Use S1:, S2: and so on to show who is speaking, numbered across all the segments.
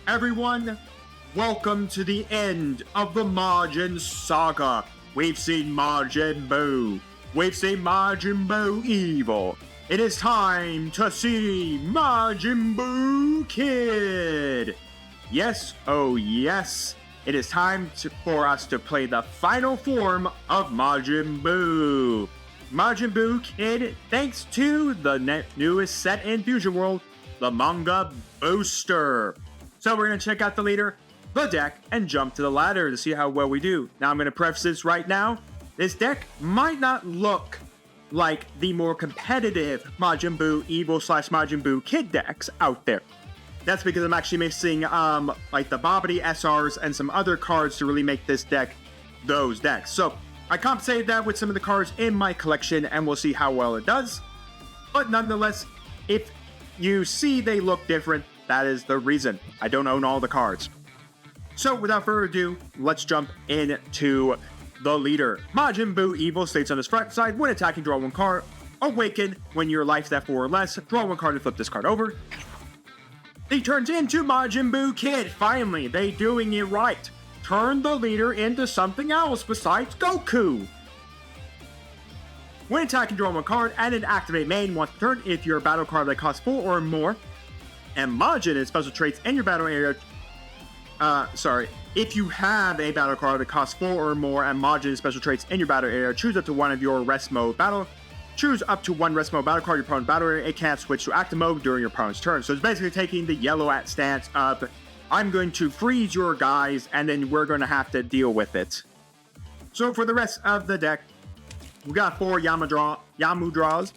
S1: Everyone, welcome to the end of the Majin saga. We've seen Majin Buu. We've seen Majin Buu Evil. It is time to see Majin Buu Kid. Yes, oh yes. It is time for us to play the final form of Majin Buu. Majin Buu Kid, thanks to the newest set in Fusion World, the Manga Booster. So we're going to check out the leader, the deck, and jump to the ladder to see how well we do. Now I'm going to preface this right now. This deck might not look like the more competitive Majin Buu Evil / Majin Buu Kid decks out there. That's because I'm actually missing like the Babidi SRs and some other cards to really make this deck those decks. So I compensated that with some of the cards in my collection, and we'll see how well it does. But nonetheless, if you see they look different, that is the reason. I don't own all the cards. So without further ado, let's jump into the leader. Majin Buu Evil states on his front side, when attacking, draw one card. Awaken, when your life's at 4 or less, draw one card and flip this card over. He turns into Majin Buu Kid. Finally, they doing it right. Turn the leader into something else besides Goku. When attacking, draw one card and then activate main once per turn if you're a battle card that costs 4 or more. And Majin and special traits in your battle area. If you have a battle card that costs 4 or more and Majin and special traits in your battle area, choose up to one of your rest mode battle. Choose up to one rest mode battle card in your opponent's battle area. It can't switch to active mode during your opponent's turn. So it's basically taking the yellow at stance of, I'm going to freeze your guys and then we're going to have to deal with it. So for the rest of the deck, we got 4 Yamu draws,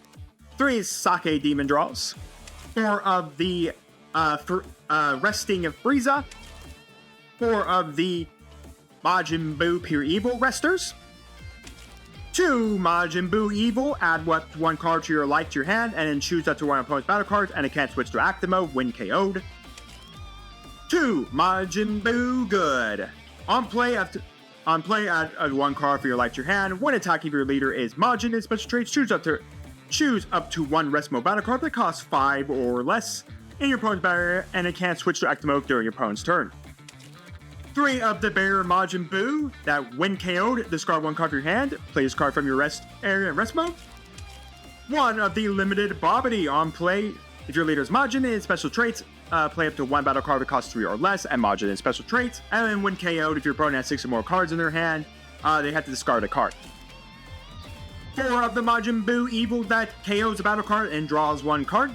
S1: 3 Sake Demon draws, 4 of the Resting of Frieza, 4 of the Majin Buu Pure Evil Resters, 2 Majin Buu Evil, add one card to your life to your hand, and then choose up to one opponent's battle cards, and it can't switch to active mode when KO'd. 2 Majin Buu Good. On play, add one card for your life to your hand. When attacking, if your leader is Majin and special traits, choose up to one rest mode battle card that costs 5 or less in your opponent's battle area, and it can't switch to active mode during your opponent's turn. 3 of the Bear Majin Buu, that when KO'd, discard one card from your hand, play this card from your rest area in rest mode. 1 of the Limited Babidi, on play, if your leader is Majin and special traits, play up to one battle card that costs 3 or less, and Majin and special traits, and then when KO'd, if your opponent has 6 or more cards in their hand, they have to discard a card. 4 of the Majin Buu Evil, that KO's a battle card and draws 1 card.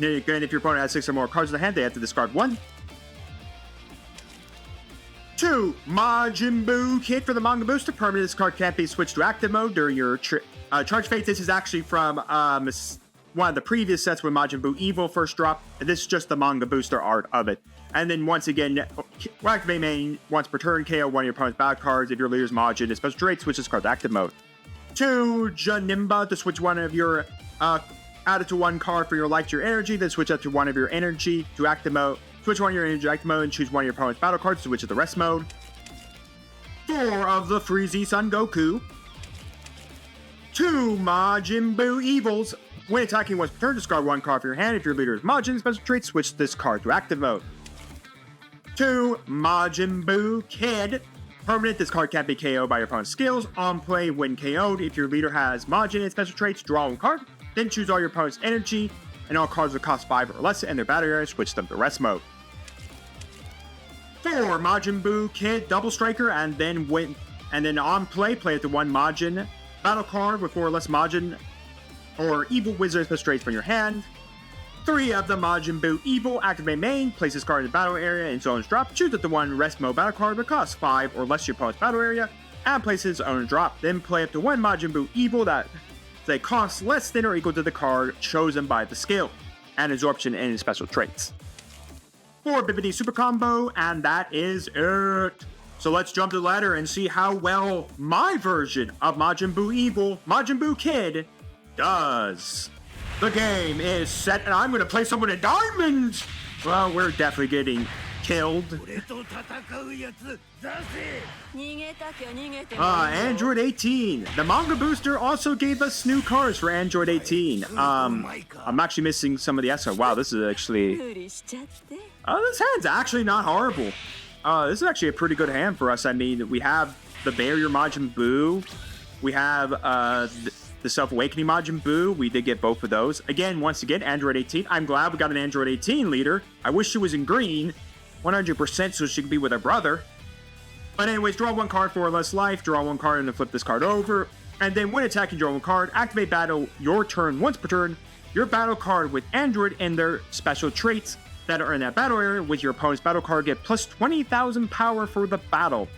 S1: Then again, if your opponent has 6 or more cards in the hand, they have to discard 1. 2 Majin Buu Kid for the Manga Booster. Permanent, this card can't be switched to active mode during your charge phase. This is actually from one of the previous sets when Majin Buu Evil first dropped. And this is just the Manga Booster art of it. And then once again, activate main once per turn, KO one of your opponent's battle cards. If your leader's Majin and special trait, switch this card to active mode. 2 Janemba, to switch one of your add it to one card for your life to your energy, then switch up to one of your energy to active mode. Switch one of your energy to active mode and choose one of your opponent's battle cards to switch to the rest mode. 4 of the Frieza Son Goku. 2 Majin Buu Evils. When attacking once per turn, discard one card from your hand. If your leader is Majin, special trait, switch this card to active mode. 2 Majin Buu Kid. Permanent, this card can't be KO'd by your opponent's skills. On play, when KO'd, if your leader has Majin and special traits, draw one card. Then choose all your opponent's energy and all cards that cost 5 or less in their battle area, switch them to rest mode. 4 Majin Buu Kid Double Striker, and then on play at the 1 Majin battle card with 4 or less Majin or Evil Wizard special traits from your hand. 3 of the Majin Buu Evil, activate main, place this card in the battle area in zone's drop, choose up to 1 rest mode battle card that costs 5 or less your opponent's battle area, and place its own drop. Then play up to 1 Majin Buu Evil that they cost less than or equal to the card chosen by the skill, and absorption and special traits. 4 Babidi Super Combo, and that is it. So let's jump to the ladder and see how well my version of Majin Buu Evil, Majin Buu Kid, does. The game is set, and I'm going to play someone in diamonds. Well, we're definitely getting killed. Android 18. The Manga Booster also gave us new cards for Android 18. I'm actually missing some of the SR. Wow, this is actually This hand's actually not horrible. This is actually a pretty good hand for us. I mean, we have the Barrier Majin Buu. We have the Self-Awakening Majin Buu. We did get both of those. Again, once again, Android 18. I'm glad we got an Android 18 leader. I wish she was in green, 100%, so she could be with her brother. But anyways, draw one card for less life. Draw one card and then flip this card over. And then when attacking, draw one card. Activate battle your turn once per turn. Your battle card with Android and their special traits that are in that battle area with your opponent's battle card get plus 20,000 power for the battle.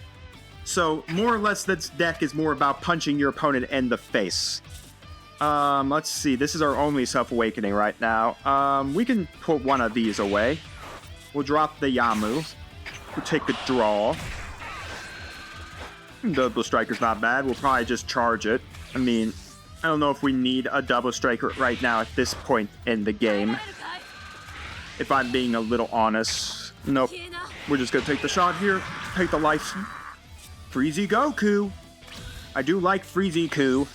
S1: So more or less this deck is more about punching your opponent in the face. Let's see, this is our only Self-Awakening right now. We can put one of these away. We'll drop the Yamu. We'll take a draw. Double Striker's not bad. We'll probably just charge it. I mean, I don't know if we need a Double Striker right now at this point in the game. If I'm being a little honest. Nope. We're just going to take the shot here. Take the life. 𝐒𝐍𝐶 I do like 𝐒𝐶.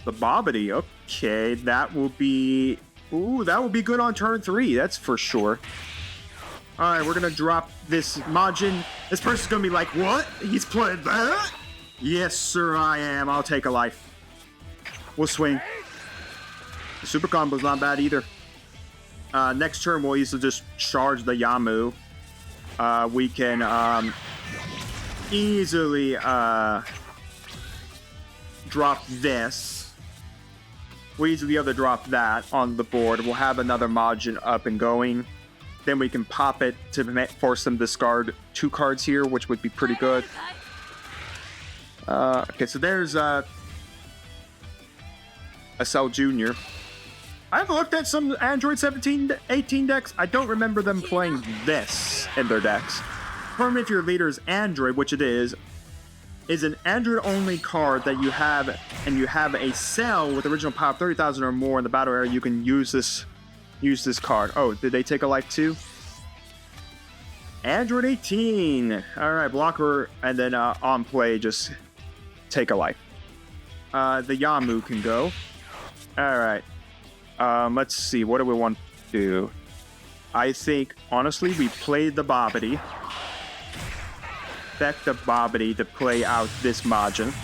S1: The Bobbity. Okay, that will be... Ooh, that will be good on turn 3. That's for sure. Alright, we're going to drop this Majin. This person's going to be like, what? He's playing that? Yes, sir, I am. I'll take a life. We'll swing. The super combo's not bad either. Next turn, we'll easily just charge the Yamu. We can easily drop this. We'll easily be able to drop that on the board. We'll have another Majin up and going. Then we can pop it to force them to discard 2 cards here, which would be pretty good. Okay, so there's a Cell Jr. I've looked at some Android 17, 18 decks. I don't remember them playing this in their decks. Perm if your leader is Android, which it is an Android-only card that you have, and you have a Cell with original power of 30,000 or more in the battle area, you can use this card. Oh, did they take a life too? Android 18. Alright, blocker, and then on play, just take a life. The Yamu can go. Alright. Let's see, what do we want to do? I think, honestly, we played the Bobbity. Expect the Bobbity to play out this Majin.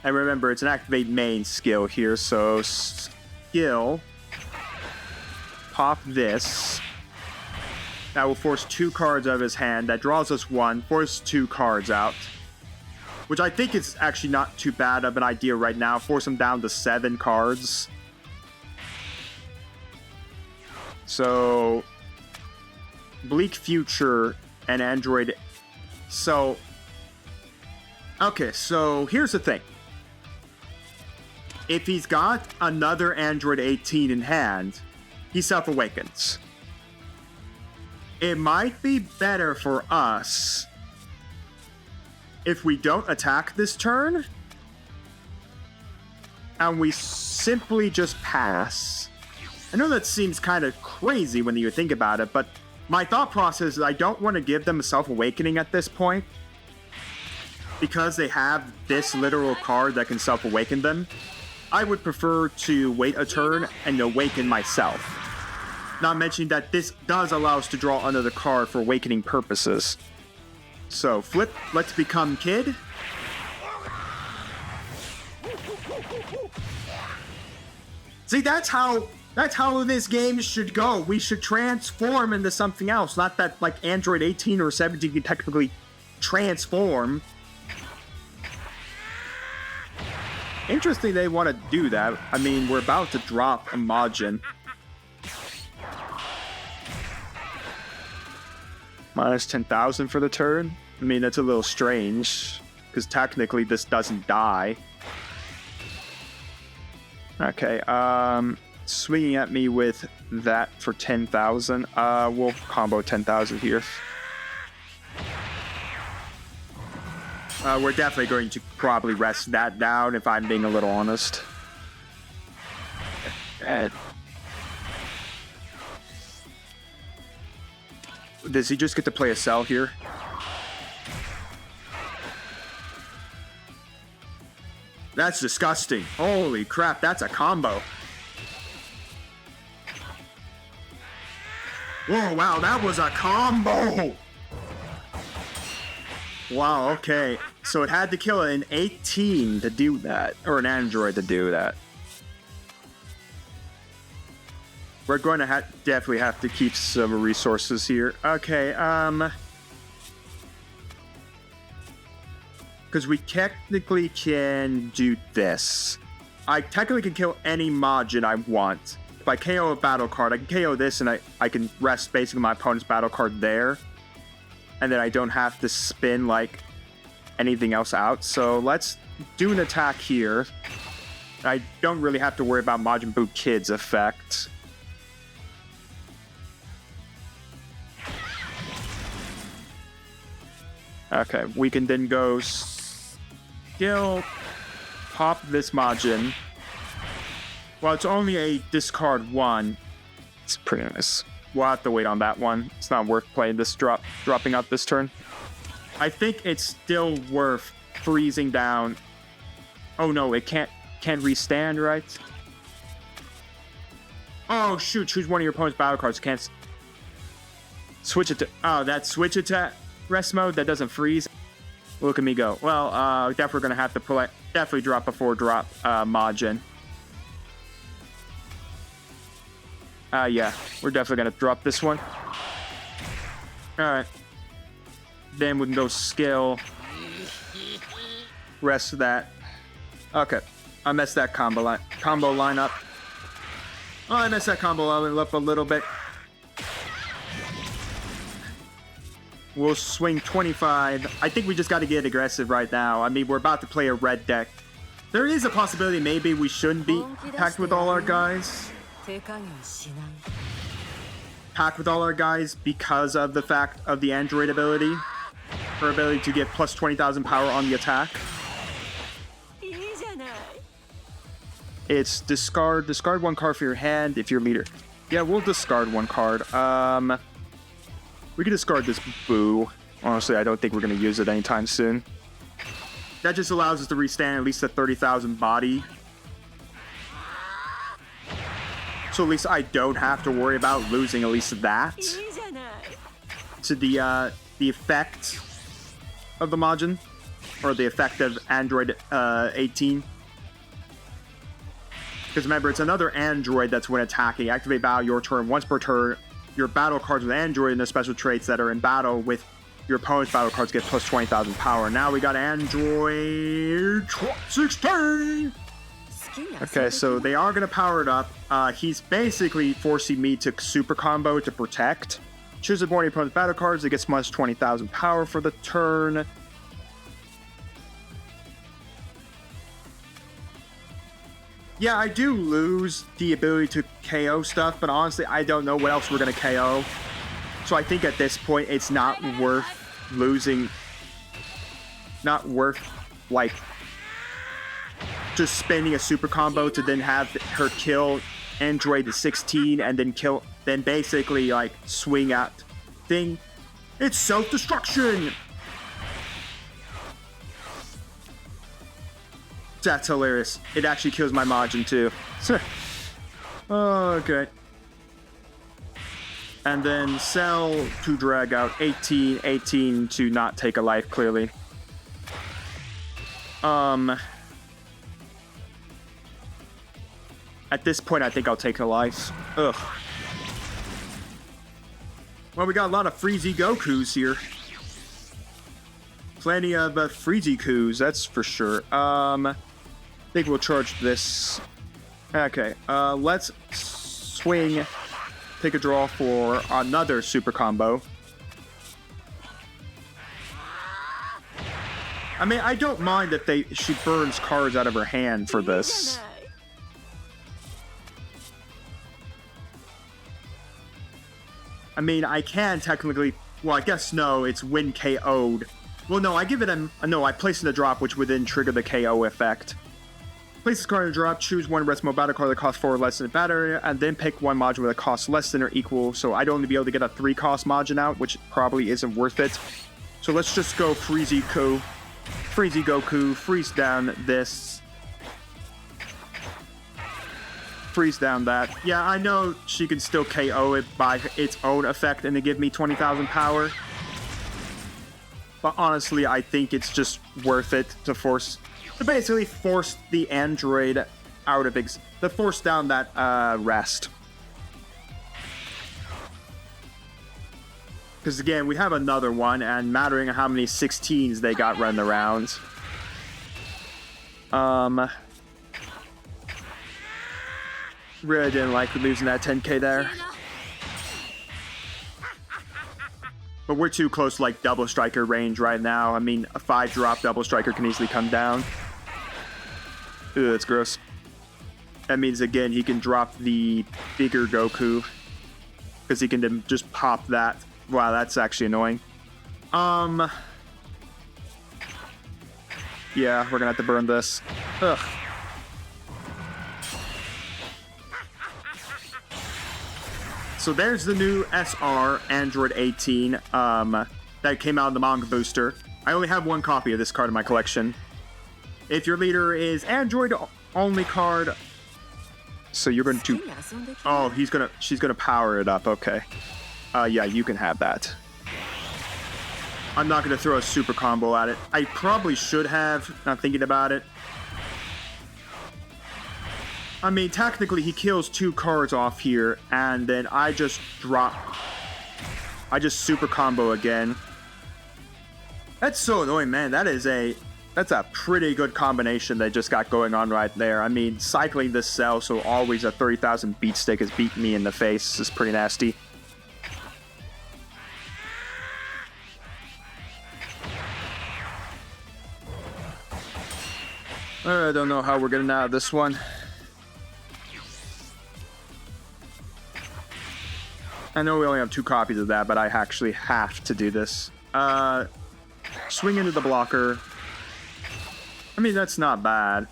S1: And remember, it's an activate main skill here, so skill. Pop this. That will force 2 cards out of his hand. That draws us 1, force 2 cards out. Which I think is actually not too bad of an idea right now. Force him down to 7 cards. So, Bleak Future and Android. So, okay, so here's the thing. If he's got another Android 18 in hand, he Self-Awakens. It might be better for us if we don't attack this turn and we simply just pass. I know that seems kind of crazy when you think about it, but my thought process is I don't want to give them a Self-Awakening at this point because they have this literal card that can Self-Awaken them. I would prefer to wait a turn and awaken myself. Not mentioning that this does allow us to draw another card for awakening purposes. So, flip, let's become Kid. See, that's how this game should go. We should transform into something else. Not that, like, Android 18 or 17 can technically transform. Interesting they want to do that. I mean, we're about to drop a Majin. Minus 10,000 for the turn? I mean, that's a little strange, because technically this doesn't die. Okay, swinging at me with that for 10,000. We'll combo 10,000 here. We're definitely going to probably rest that down, if I'm being a little honest. Does he just get to play a Cell here? That's disgusting. Holy crap, that's a combo. Whoa, wow, that was a combo! Wow, okay. So it had to kill an 18 to do that, or an android to do that. We're going to definitely have to keep some resources here. Okay, because we technically can do this. I technically can kill any Majin I want. If I KO a battle card, I can KO this and I can rest basically my opponent's battle card there. And then I don't have to spin like anything else out. So let's do an attack here. I don't really have to worry about Majin Buu Kid's effect. Okay, we can then go still pop this Majin. Well, it's only a discard 1. It's pretty nice. We'll have to wait on that one. It's not worth playing this dropping out this turn. I think it's still worth freezing down. Oh no, it can't restand, right? Oh shoot, choose one of your opponent's battle cards. Can't switch it to... Oh, that switch it to rest mode? That doesn't freeze? Look at me go. Well, definitely gonna have to play... Definitely drop before drop Majin. Yeah, we're definitely gonna drop this one. Alright. Then we can go skill. Rest of that. Okay. I messed that combo line up. Oh, I messed that combo line up a little bit. We'll swing 25. I think we just got to get aggressive right now. I mean, we're about to play a red deck. There is a possibility maybe we shouldn't be packed with all our guys. Packed with all our guys because of the fact of the android ability. Her ability to get plus 20,000 power on the attack. It's discard one card for your hand if you're leader. Yeah, we'll discard one card. We can discard this Boo. Honestly, I don't think we're going to use it anytime soon. That just allows us to restand at least a 30,000 body. So at least I don't have to worry about losing at least that. To the effect of the Majin. Or the effect of Android 18. Because remember, it's another android that's when attacking. Activate battle your turn once per turn. Your battle cards with android and the special traits that are in battle with your opponent's battle cards get plus 20,000 power. Now we got android 16. Okay, so they are going to power it up. He's basically forcing me to super combo to protect. Choose one of your opponent's battle cards. It gets plus 20,000 power for the turn. Yeah, I do lose the ability to KO stuff, but honestly, I don't know what else we're going to KO. So I think at this point, it's not worth losing. Not worth, like, just spending a super combo to then have her kill Android to 16 and then basically, like, swing out thing. It's self-destruction! That's hilarious. It actually kills my Majin too. Okay. And then sell to drag out 18 to not take a life, clearly. At this point, I think I'll take a life. Ugh. Well, we got a lot of Freezy Gokus here. Plenty of Freezy Coos, that's for sure. I think we'll charge this. Okay, let's swing, take a draw for another super combo. I mean, I don't mind if she burns cards out of her hand for this. I mean, I can technically, well, I guess no, it's when KO'd. Well, no, I give it no, I place in the drop, which would then trigger the KO effect. Place this card in the drop, choose one rest mode battle card that costs 4 or less than the battle area, and then pick one Majin with a cost less than or equal, so I'd only be able to get a 3-cost Majin out, which probably isn't worth it. So let's just go Freezy Goku, freeze down this. freeze down that. Yeah, I know she can still KO it by its own effect and to give me 20,000 power. But honestly, I think it's just worth it to basically force the android out of to force down that rest. Because again, we have another one, and mattering how many 16s they got running around. Really didn't like losing that 10k there. But we're too close to like double striker range right now. I mean, a 5-drop double striker can easily come down. Ugh, that's gross. That means again he can drop the bigger Goku. Because he can then just pop that. Wow, that's actually annoying. Yeah, we're gonna have to burn this. Ugh. So there's the new SR Android 18 that came out in the Manga Booster. I only have one copy of this card in my collection. If your leader is Android only card, so you're going to... Oh, she's gonna power it up. Okay. Yeah, you can have that. I'm not gonna throw a super combo at it. I probably should have, not thinking about it. I mean, technically, he kills 2 cards off here, and then I just super combo again. That's so annoying, man. That's a pretty good combination they just got going on right there. I mean, cycling this cell, so always a 30,000 beat stick has beat me in the face. This is pretty nasty. I don't know how we're getting out of this one. I know we only have 2 copies of that, but I actually have to do this. Swing into the blocker. I mean, that's not bad.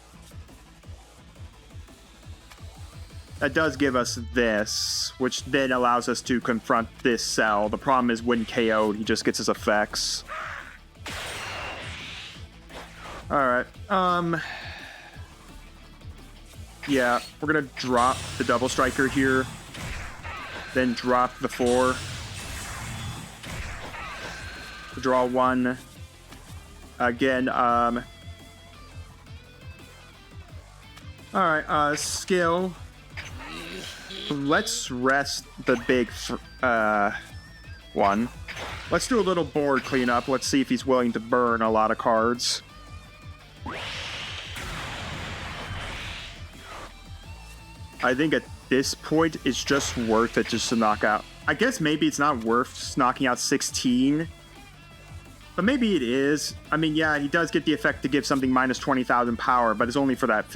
S1: That does give us this, which then allows us to confront this cell. The problem is when KO'd, he just gets his effects. Alright, yeah, we're gonna drop the double striker here. Then drop the 4. Draw 1. Again, alright, skill. Let's rest the big one. Let's do a little board cleanup. Let's see if he's willing to burn a lot of cards. I think at this point, it's just worth it just to knock out. I guess maybe it's not worth knocking out 16. But maybe it is. I mean, yeah, he does get the effect to give something minus 20,000 power, but it's only for that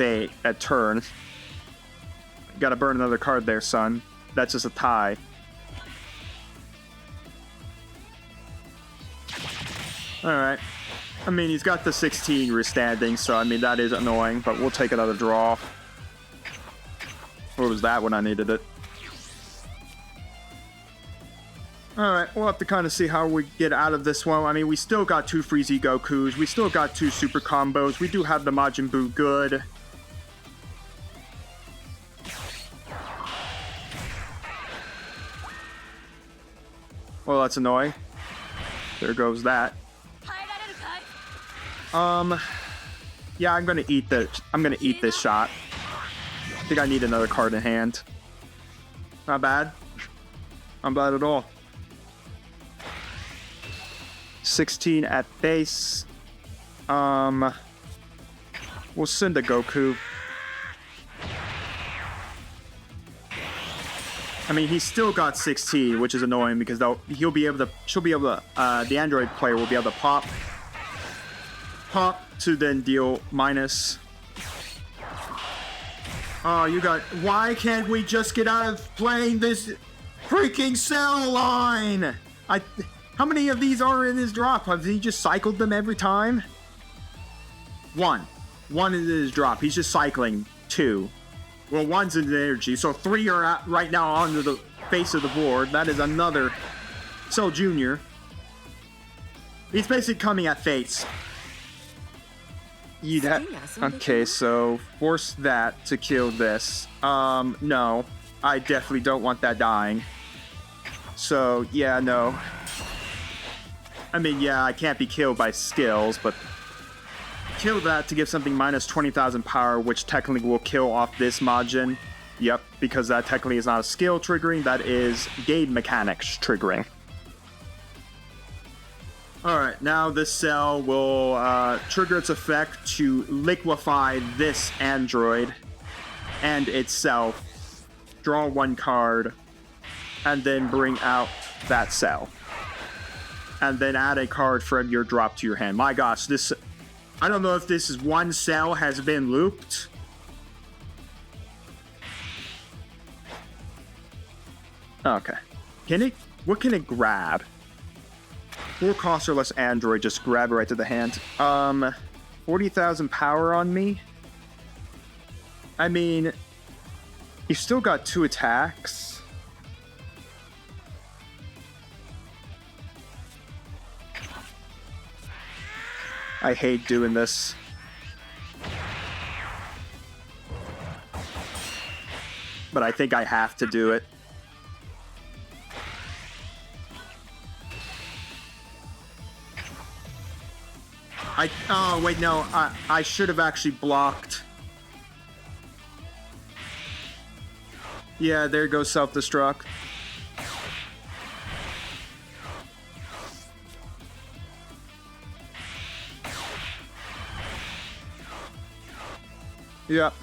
S1: turn. You gotta burn another card there, son. That's just a tie. Alright. I mean, he's got the 16 withstanding, so I mean, that is annoying, but we'll take another draw. Where was that when I needed it? Alright, we'll have to kind of see how we get out of this one. I mean, we still got 2 Freezy Gokus. We still got 2 super combos. We do have the Majin Buu good. Well, that's annoying. There goes that. Yeah, I'm gonna eat this shot. I think I need another card in hand. Not bad. Not bad at all. 16 at base. We'll send a Goku. I mean, he's still got 16, which is annoying because she'll be able to, the android player will be able to pop to then deal minus. Oh, why can't we just get out of playing this freaking cell line? How many of these are in his drop? Have he just cycled them every time? One is his drop. He's just cycling 2. Well, 1's in the energy, so 3 are right now on the face of the board. That is another Cell Jr. He's basically coming at face. you'd have... Okay, so force that to kill this. No. I definitely don't want that dying. So, yeah, no. I mean, yeah, I can't be killed by skills, but... Kill that to give something minus 20,000 power, which technically will kill off this Majin. Yep, because that technically is not a skill triggering, that is game mechanics triggering. Alright, now this cell will trigger its effect to liquefy this android and itself. Draw one card, and then bring out that cell. And then add a card from your drop to your hand. My gosh, this... I don't know if this is one cell has been looped. Okay. Can it... What can it grab? 4 cost or less android, just grab it right to the hand. 40,000 power on me? I mean... You've still got 2 attacks. I hate doing this. But I think I have to do it. Oh, wait, no. I should have actually blocked. Yeah, there goes self-destruct. Yep.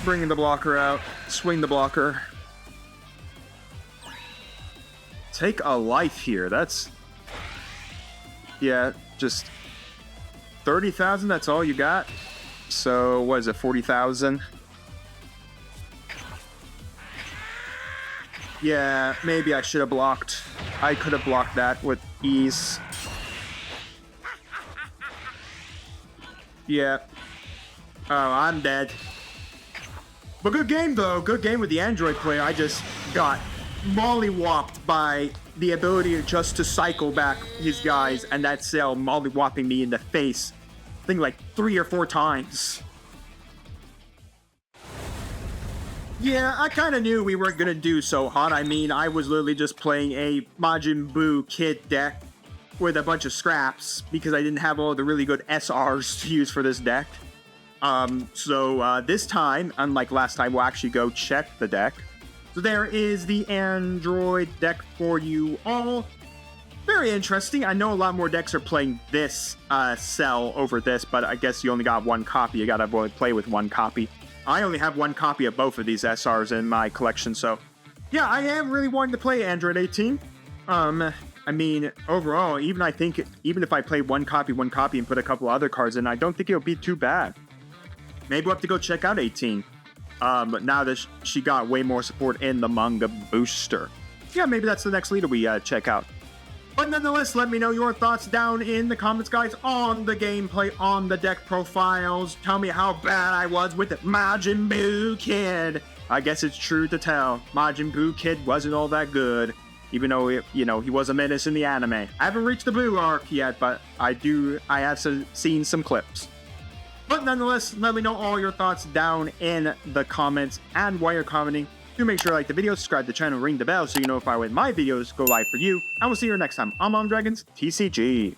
S1: Bringing the blocker out. Swing the blocker. Take a life here. That's... Yeah, just... 30,000, that's all you got? So, what is it, 40,000? Yeah, maybe I should have blocked. I could have blocked that with ease. Yeah. Oh, I'm dead. But good game, though. Good game with the android player. I just got mollywopped by the ability just to cycle back his guys, and that cell mollywopping me in the face. I think like 3 or 4 times. Yeah, I kind of knew we weren't going to do so hot. I mean, I was literally just playing a Majin Buu kit deck with a bunch of scraps because I didn't have all the really good SRs to use for this deck. So this time, unlike last time, we'll actually go check the deck. So there is the Android deck for you all. Very interesting. I know a lot more decks are playing this cell over this, but I guess you only got 1 copy. You gotta play with 1 copy. I only have 1 copy of both of these SRs in my collection, so... Yeah, I am really wanting to play Android 18. I mean, overall, even if I play 1 copy, and put a couple other cards in, I don't think it'll be too bad. Maybe we'll have to go check out 18. But now that she got way more support in the Manga Booster. Yeah, maybe that's the next leader we check out. But nonetheless, let me know your thoughts down in the comments, guys, on the gameplay, on the deck profiles. Tell me how bad I was with Majin Buu Kid. I guess it's true to tell. Majin Buu Kid wasn't all that good. Even though, he was a menace in the anime. I haven't reached the Blue arc yet, but I have seen some clips. But nonetheless, let me know all your thoughts down in the comments. And while you're commenting, do make sure to like the video, subscribe to the channel, ring the bell so you know if my videos go live for you. I will see you next time on Mom Dragons TCG.